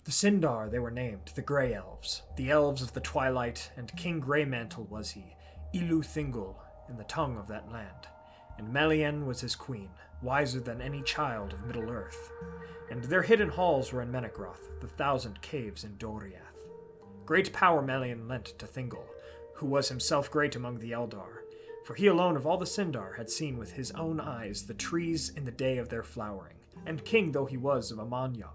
The Sindar they were named, the Grey Elves, the Elves of the Twilight, and King Greymantle was he, Thingol, in the tongue of that land. And Melian was his queen, wiser than any child of Middle-earth. And their hidden halls were in Menegroth, the 1,000 caves in Doriath. Great power Melian lent to Thingol, who was himself great among the Eldar, for he alone of all the Sindar had seen with his own eyes the trees in the day of their flowering. And king though he was of Amanyar,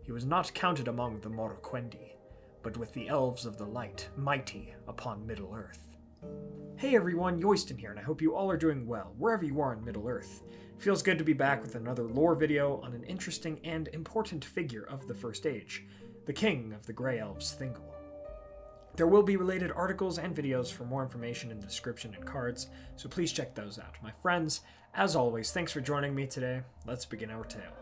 he was not counted among the Morroquendi, but with the Elves of the Light, mighty upon Middle-earth. Hey everyone, Yoiston here, and I hope you all are doing well, wherever you are in Middle-earth. Feels good to be back with another lore video on an interesting and important figure of the First Age, the King of the Grey Elves, Thingol. There will be related articles and videos for more information in the description and cards, so please check those out. My friends, as always, thanks for joining me today. Let's begin our tale.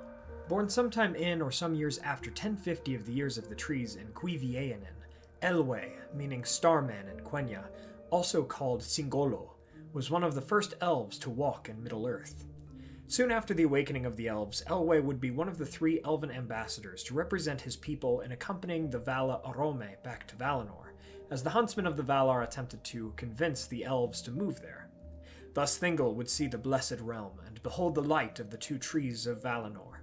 Born sometime in or some years after 1050 of the Years of the Trees in Cuivianen, Elwë, meaning Starman in Quenya, also called Singolo, was one of the first elves to walk in Middle-earth. Soon after the awakening of the elves, Elwë would be one of the 3 elven ambassadors to represent his people in accompanying the Vala Arome back to Valinor, as the huntsmen of the Valar attempted to convince the elves to move there. Thus Thingol would see the Blessed Realm and behold the light of the 2 trees of Valinor.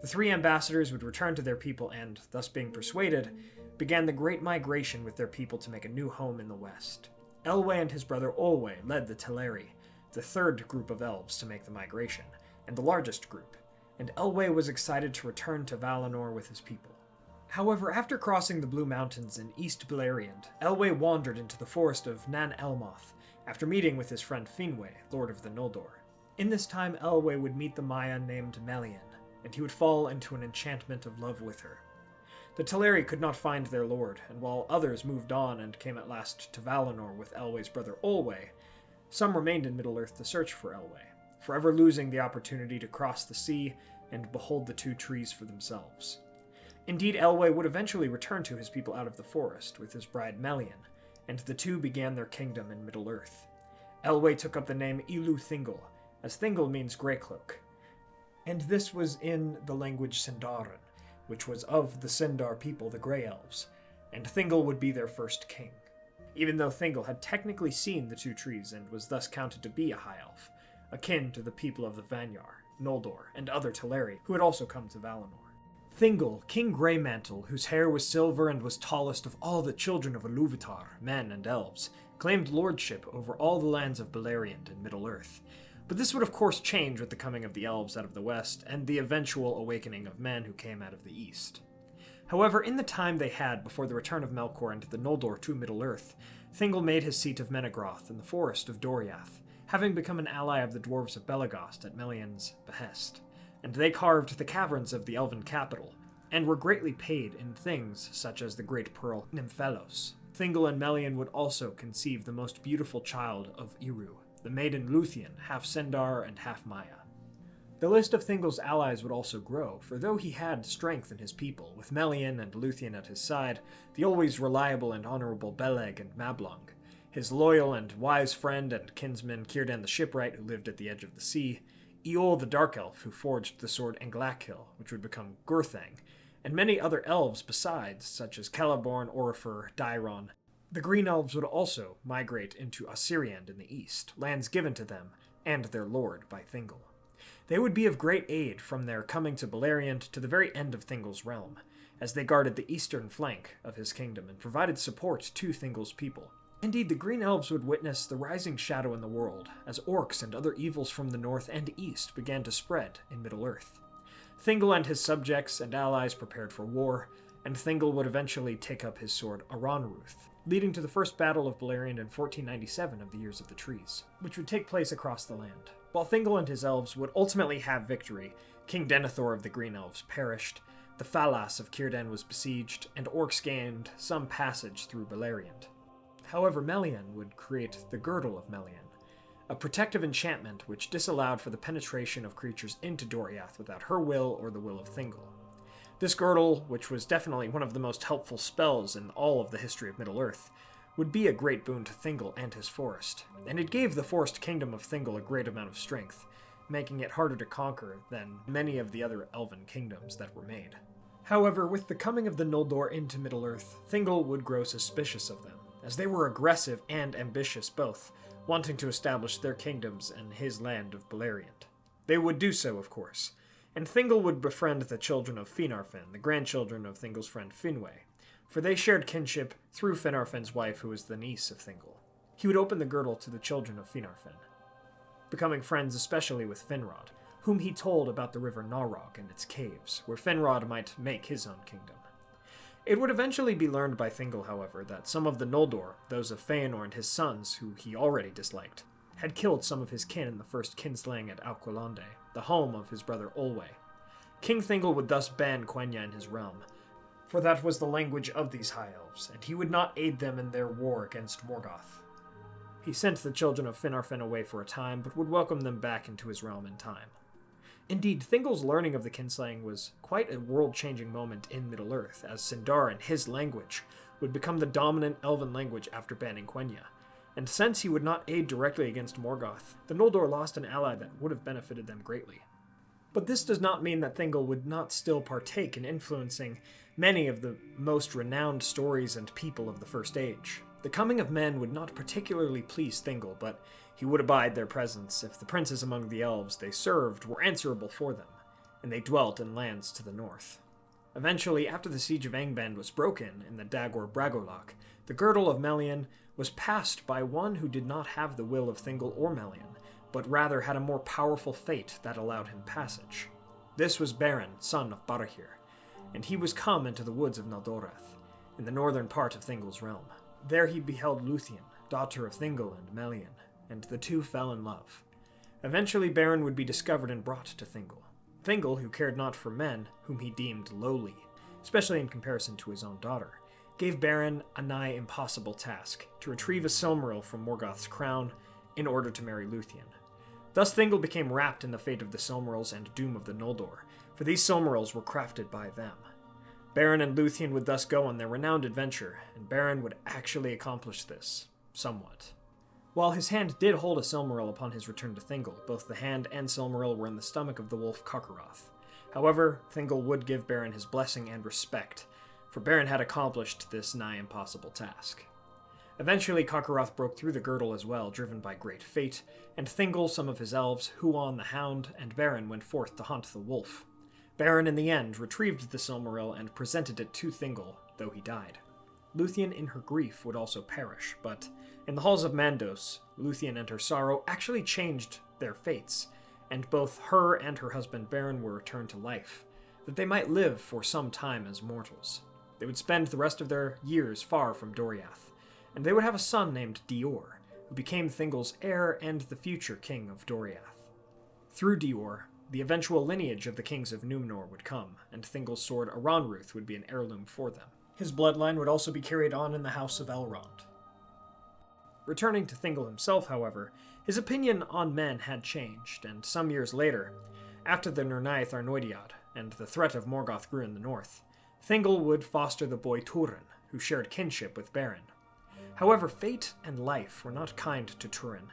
The 3 ambassadors would return to their people and, thus being persuaded, began the Great Migration with their people to make a new home in the west. Elwë and his brother Olwë led the Teleri, the 3rd group of elves to make the migration, and the largest group, and Elwë was excited to return to Valinor with his people. However, after crossing the Blue Mountains in East Beleriand, Elwë wandered into the forest of Nan Elmoth, after meeting with his friend Finwë, Lord of the Noldor. In this time, Elwë would meet the Maia named Melian, and he would fall into an enchantment of love with her. The Teleri could not find their lord, and while others moved on and came at last to Valinor with Elwë's brother Olwë, some remained in Middle-earth to search for Elwë, forever losing the opportunity to cross the sea and behold the 2 trees for themselves. Indeed, Elwë would eventually return to his people out of the forest with his bride Melian, and the 2 began their kingdom in Middle-earth. Elwë took up the name Thingol, as Thingol means grey cloak, and this was in the language Sindarin, which was of the Sindar people, the Grey Elves, and Thingol would be their first king. Even though Thingol had technically seen the 2 trees and was thus counted to be a high elf, akin to the people of the Vanyar, Noldor, and other Teleri who had also come to Valinor. Thingol, King Greymantle, whose hair was silver and was tallest of all the children of Iluvatar, men and elves, claimed lordship over all the lands of Beleriand and Middle-earth. But this would of course change with the coming of the elves out of the west and the eventual awakening of men who came out of the east. However, in the time they had before the return of Melkor and the Noldor to Middle-earth, Thingol made his seat of Menegroth in the forest of Doriath, having become an ally of the Dwarves of Belegost at Melian's behest. And they carved the caverns of the elven capital, and were greatly paid in things such as the great pearl Nymphelos. Thingol and Melian would also conceive the most beautiful child of Iru, the maiden Lúthien, half Sindar and half Maia. The list of Thingol's allies would also grow, for though he had strength in his people, with Melian and Lúthien at his side, the always reliable and honorable Beleg and Mablung, his loyal and wise friend and kinsman Círdan the Shipwright, who lived at the edge of the sea, Eol the Dark Elf, who forged the sword Anglakil, which would become Gurthang, and many other elves besides, such as Celeborn, Orifer, Dairon. The Green Elves would also migrate into Osiriand in the east, lands given to them, and their lord by Thingol. They would be of great aid from their coming to Beleriand to the very end of Thingol's realm, as they guarded the eastern flank of his kingdom and provided support to Thingol's people. Indeed, the Green Elves would witness the rising shadow in the world, as orcs and other evils from the north and east began to spread in Middle-earth. Thingol and his subjects and allies prepared for war, and Thingol would eventually take up his sword Aranruth, leading to the first battle of Beleriand in 1497 of the Years of the Trees, which would take place across the land. While Thingol and his elves would ultimately have victory, King Denethor of the Green Elves perished, the Falas of Círdan was besieged, and orcs gained some passage through Beleriand. However, Melian would create the Girdle of Melian, a protective enchantment which disallowed for the penetration of creatures into Doriath without her will or the will of Thingol. This girdle, which was definitely one of the most helpful spells in all of the history of Middle-earth, would be a great boon to Thingol and his forest, and it gave the forest kingdom of Thingol a great amount of strength, making it harder to conquer than many of the other elven kingdoms that were made. However, with the coming of the Noldor into Middle-earth, Thingol would grow suspicious of them, as they were aggressive and ambitious both, wanting to establish their kingdoms in his land of Beleriand. They would do so, of course, and Thingol would befriend the children of Finarfin, the grandchildren of Thingol's friend Finwë, for they shared kinship through Finarfin's wife, who was the niece of Thingol. He would open the girdle to the children of Finarfin, becoming friends especially with Finrod, whom he told about the river Narog and its caves, where Finrod might make his own kingdom. It would eventually be learned by Thingol, however, that some of the Noldor, those of Feanor and his sons, who he already disliked, had killed some of his kin in the first kinslaying at Auquilonde, the home of his brother Olwe. King Thingol would thus ban Quenya in his realm, for that was the language of these High Elves, and he would not aid them in their war against Morgoth. He sent the children of Finarfin away for a time, but would welcome them back into his realm in time. Indeed, Thingol's learning of the kinslaying was quite a world-changing moment in Middle-earth, as Sindarin, his language, would become the dominant Elven language after banning Quenya. And since he would not aid directly against Morgoth, the Noldor lost an ally that would have benefited them greatly. But this does not mean that Thingol would not still partake in influencing many of the most renowned stories and people of the First Age. The coming of men would not particularly please Thingol, but he would abide their presence if the princes among the elves they served were answerable for them, and they dwelt in lands to the north. Eventually, after the siege of Angband was broken in the Dagor Bragolach, the girdle of Melian was passed by one who did not have the will of Thingol or Melian, but rather had a more powerful fate that allowed him passage. This was Beren, son of Barahir, and he was come into the woods of Naldorath, in the northern part of Thingol's realm. There he beheld Lúthien, daughter of Thingol and Melian, and the two fell in love. Eventually Beren would be discovered and brought to Thingol. Thingol, who cared not for men, whom he deemed lowly, especially in comparison to his own daughter, gave Beren a nigh impossible task, to retrieve a Silmaril from Morgoth's crown in order to marry Lúthien. Thus Thingol became wrapped in the fate of the Silmarils and doom of the Noldor, for these Silmarils were crafted by them. Beren and Lúthien would thus go on their renowned adventure, and Beren would actually accomplish this, somewhat. While his hand did hold a Silmaril upon his return to Thingol, both the hand and Silmaril were in the stomach of the wolf Carcharoth. However, Thingol would give Beren his blessing and respect, for Beren had accomplished this nigh impossible task. Eventually, Carcharoth broke through the girdle as well, driven by great fate, and Thingol, some of his elves, Huan the Hound, and Beren went forth to hunt the wolf. Beren, in the end, retrieved the Silmaril and presented it to Thingol, though he died. Lúthien, in her grief, would also perish, but in the halls of Mandos, Lúthien and her sorrow actually changed their fates, and both her and her husband Beren were returned to life, that they might live for some time as mortals. They would spend the rest of their years far from Doriath, and they would have a son named Dior, who became Thingol's heir and the future king of Doriath. Through Dior, the eventual lineage of the kings of Númenor would come, and Thingol's sword Aranruth would be an heirloom for them. His bloodline would also be carried on in the House of Elrond. Returning to Thingol himself, however, his opinion on men had changed, and some years later, after the Nirnaeth Arnoediad and the threat of Morgoth grew in the north, Thingol would foster the boy Turin, who shared kinship with Beren. However, fate and life were not kind to Turin,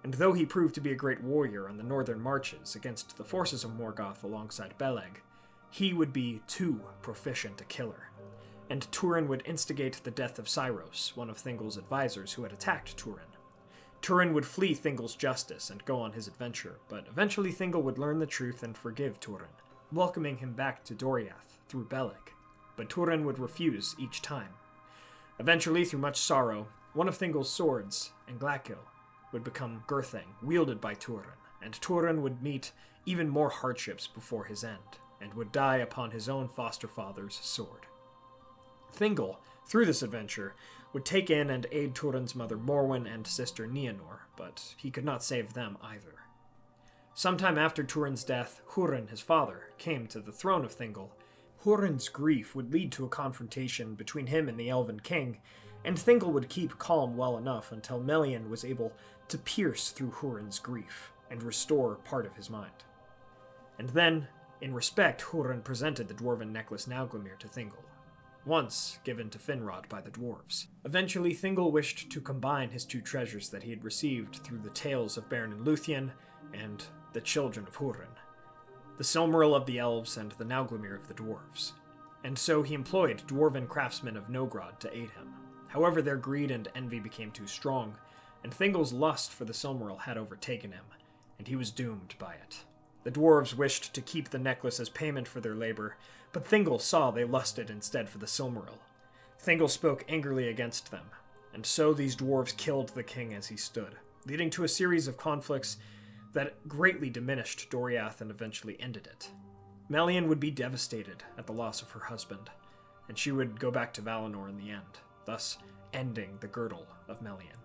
and though he proved to be a great warrior on the northern marches against the forces of Morgoth alongside Beleg, he would be too proficient a killer, and Turin would instigate the death of Cyros, one of Thingol's advisors who had attacked Turin. Turin would flee Thingol's justice and go on his adventure, but eventually Thingol would learn the truth and forgive Turin, welcoming him back to Doriath through Beleg, but Turin would refuse each time. Eventually, through much sorrow, one of Thingol's swords, Anglakil, would become Gurthang, wielded by Turin, and Turin would meet even more hardships before his end, and would die upon his own foster father's sword. Thingol, through this adventure, would take in and aid Turin's mother Morwen and sister Nienor, but he could not save them either. Sometime after Turin's death, Húrin, his father, came to the throne of Thingol. Húrin's grief would lead to a confrontation between him and the Elven king, and Thingol would keep calm well enough until Melian was able to pierce through Húrin's grief and restore part of his mind. And then, in respect, Húrin presented the dwarven necklace Nauglamir to Thingol, once given to Finrod by the dwarves. Eventually, Thingol wished to combine his two treasures that he had received through the tales of Beren and Lúthien and the children of Húrin, the Silmaril of the Elves and the Nauglamir of the dwarves. and so he employed dwarven craftsmen of Nogrod to aid him. However, their greed and envy became too strong, and Thingol's lust for the Silmaril had overtaken him, and he was doomed by it. The dwarves wished to keep the necklace as payment for their labor, but Thingol saw they lusted instead for the Silmaril. Thingol spoke angrily against them, and so these dwarves killed the king as he stood, leading to a series of conflicts that greatly diminished Doriath and eventually ended it. Melian would be devastated at the loss of her husband, and she would go back to Valinor in the end, thus ending the girdle of Melian.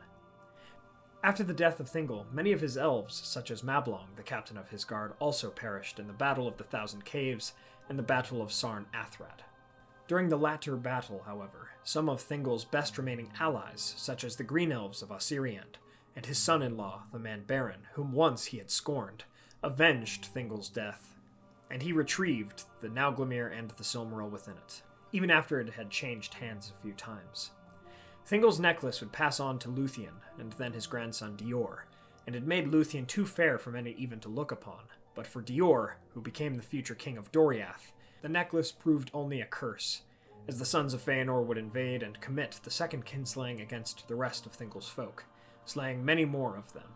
After the death of Thingol, many of his elves, such as Mablung, the captain of his guard, also perished in the Battle of the Thousand Caves and the Battle of Sarn Athrad. During the latter battle, however, some of Thingol's best remaining allies, such as the Green Elves of Osiriand, and his son-in-law, the man Beren, whom once he had scorned, avenged Thingol's death, and he retrieved the Nauglamir and the Silmaril within it, even after it had changed hands a few times. Thingol's necklace would pass on to Lúthien, and then his grandson Dior, and it made Lúthien too fair for many even to look upon, but for Dior, who became the future King of Doriath, the necklace proved only a curse, as the sons of Feanor would invade and commit the second kinslaying against the rest of Thingol's folk, slaying many more of them.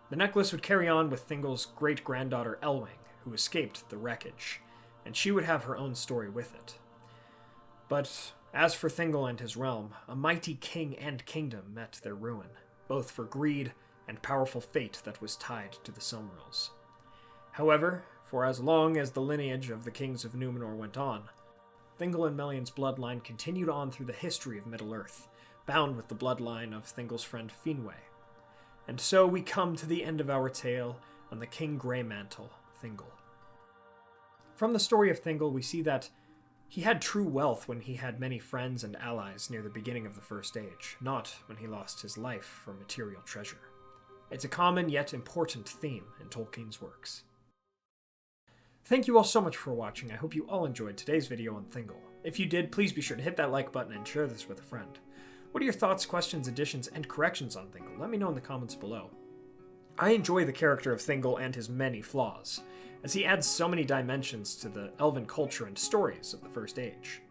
The necklace would carry on with Thingol's great-granddaughter Elwing, who escaped the wreckage, and she would have her own story with it. But as for Thingol and his realm, a mighty king and kingdom met their ruin, both for greed and powerful fate that was tied to the Silmarils. However, for as long as the lineage of the kings of Númenor went on, Thingol and Melian's bloodline continued on through the history of Middle-earth, bound with the bloodline of Thingol's friend Finwë. And so we come to the end of our tale on the King Greymantle, Thingol. From the story of Thingol, we see that he had true wealth when he had many friends and allies near the beginning of the First Age, not when he lost his life for material treasure. It's a common yet important theme in Tolkien's works. Thank you all so much for watching. I hope you all enjoyed today's video on Thingol. If you did, please be sure to hit that like button and share this with a friend. What are your thoughts, questions, additions, and corrections on Thingol? Let me know in the comments below. I enjoy the character of Thingol and his many flaws, as he adds so many dimensions to the Elven culture and stories of the First Age.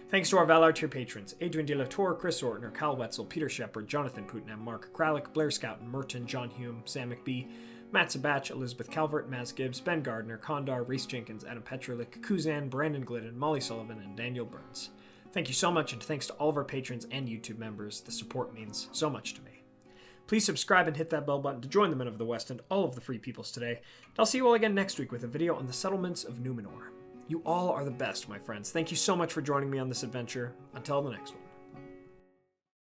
Thanks to our Valar tier patrons, Adrian de la Tour, Chris Ortner, Kyle Wetzel, Peter Shepard, Jonathan Putnam, Mark Kralik, Blair Scout, Merton, John Hume, Sam McBee, Matt Sabach, Elizabeth Calvert, Maz Gibbs, Ben Gardner, Kondar, Reese Jenkins, Adam Petrolik, Kuzan, Brandon Glidden, Molly Sullivan, and Daniel Burns. Thank you so much, and thanks to all of our patrons and YouTube members. The support means so much to me. Please subscribe and hit that bell button to join the Men of the West and all of the Free Peoples today. And I'll see you all again next week with a video on the settlements of Númenor. You all are the best, my friends. Thank you so much for joining me on this adventure. Until the next one.